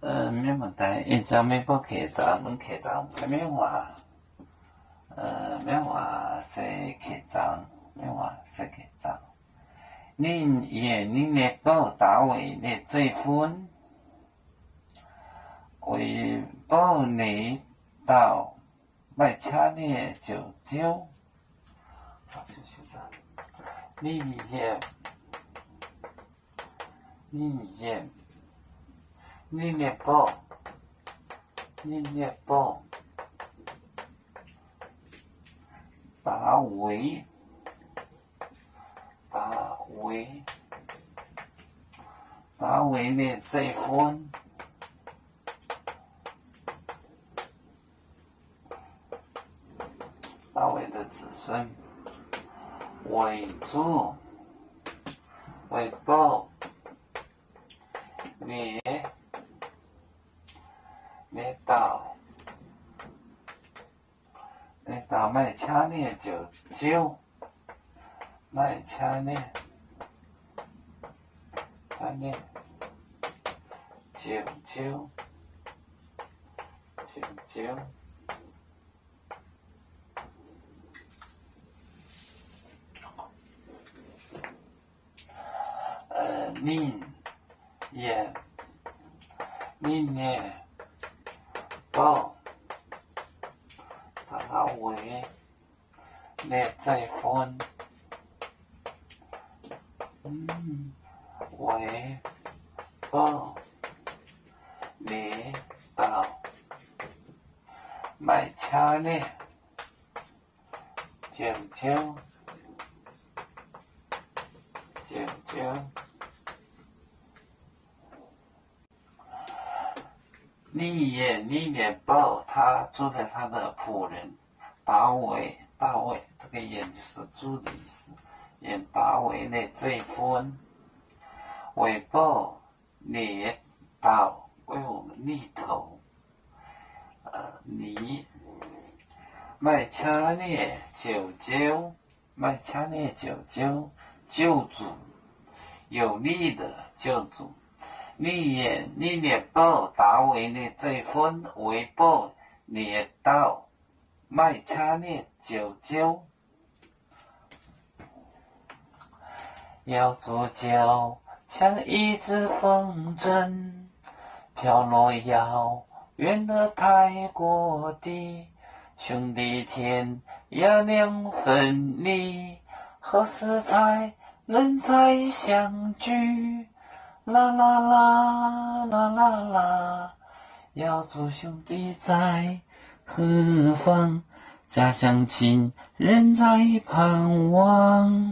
咩问题？现在咩不客栈？阮客栈咩话？咩话说客栈？咩话说客栈？恁的宝单位的结婚，为保你到卖车的舅舅，就是这。恁的宝单位的结婚，单位的子孙为主为保你到卖车的舅舅，卖车的舅舅。恁的宝单位的结婚，为保你到卖车的舅舅。你的宝，他住在他的仆人大卫，这个言就是主的意思。言大卫的结婚，为保你到为我们立头，你卖车的舅舅，救主，有力的救主。你的宝大卫的结婚，为保你到卖车的舅舅，要煮酒像一只风筝，飘落遥远的泰国地，兄弟天涯两分离，何时才能再相聚？啦啦啦啦啦啦，要祝兄弟在何方？家乡亲人在盼望。